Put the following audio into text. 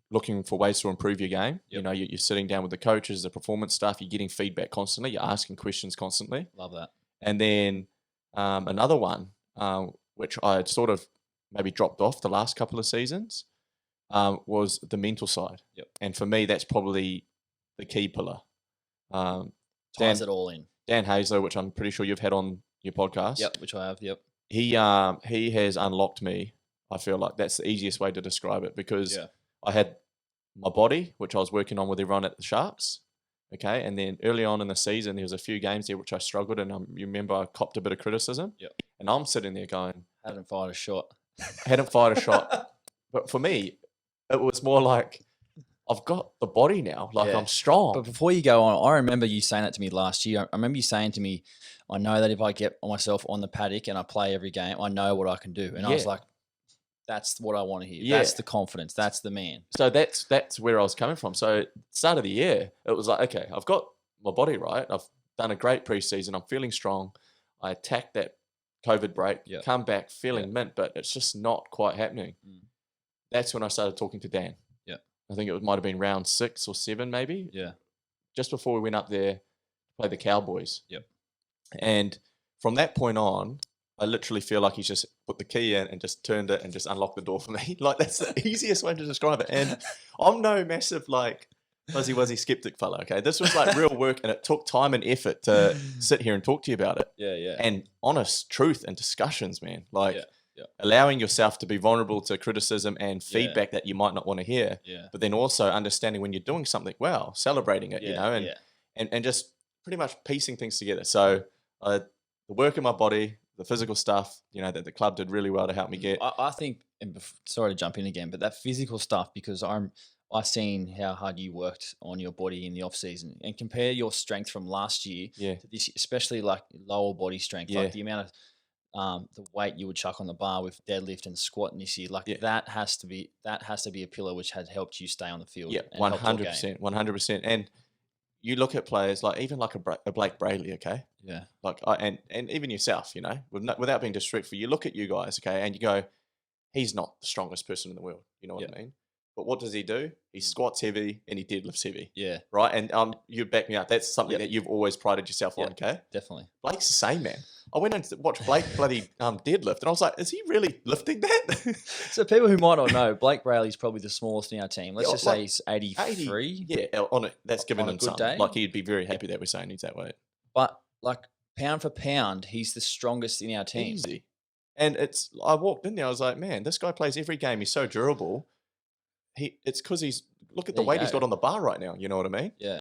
looking for ways to improve your game. Yep. You know, you're sitting down with the coaches, the performance stuff, you're getting feedback constantly, you're asking questions constantly. Love that. And then another one, which I had sort of maybe dropped off the last couple of seasons, was the mental side. Yep. And for me, that's probably the key pillar. Ties it all in. Dan Hazler, which I'm pretty sure you've had on your podcast. Yep, which I have. Yep. He has unlocked me. I feel like that's the easiest way to describe it, because I had my body, which I was working on with everyone at the Sharks. Okay. And then early on in the season, there was a few games there which I struggled, and you remember I copped a bit of criticism. Yep. And I'm sitting there going, Hadn't fired a shot. hadn't fired a shot. But for me, it was more like, I've got the body now. Like, I'm strong. But before you go on, I remember you saying that to me last year. I remember you saying to me, I know that if I get myself on the paddock and I play every game, I know what I can do. And I was like, that's what I want to hear. Yeah. That's the confidence. That's the man. So that's where I was coming from. So start of the year, it was like, okay, I've got my body right. I've done a great preseason. I'm feeling strong. I attacked that COVID break, come back feeling mint, but it's just not quite happening. That's when I started talking to Dan. I think it might have been round 6 or 7 maybe. Just before we went up there to play the Cowboys. And from that point on, I literally feel like he's just put the key in and just turned it and just unlocked the door for me. Like, that's the easiest way to describe it. And I'm no massive, like, fuzzy skeptic fella, okay? This was like real work, and it took time and effort to sit here and talk to you about it. And honest truth and discussions, man. Like, allowing yourself to be vulnerable to criticism and feedback that you might not want to hear, but then also understanding when you're doing something well, celebrating it, you know, and just pretty much piecing things together. So the work in my body, the physical stuff, you know, that the club did really well to help me get. I think, and sorry to jump in again, but that physical stuff, because I've seen how hard you worked on your body in the off season, and compare your strength from last year to this, especially like lower body strength, like the amount of the weight you would chuck on the bar with deadlift and squat this year, like that has to be a pillar which had helped you stay on the field. 100%, 100%. And you look at players like even like a Blake Brayley, okay, like and even yourself, you know, without being disrespectful, you look at you guys, okay, and you go, he's not the strongest person in the world, you know what I mean? But what does he do? He squats heavy and he deadlifts heavy. Right. And you back me up. That's something that you've always prided yourself on. Okay. Definitely. Blake's the same, man. I went and watched Blake bloody deadlift, and I was like, is he really lifting that? So people who might not know, Blake Brayley's probably the smallest in our team. Let's just say he's 83. On it. That's giving him good something. day. Like, he'd be very happy that we're saying he's that weight. But like pound for pound, he's the strongest in our team. Easy. And I walked in there, I was like, man, this guy plays every game. He's so durable. It's because look at the weight he's got on the bar right now. You know what I mean? Yeah.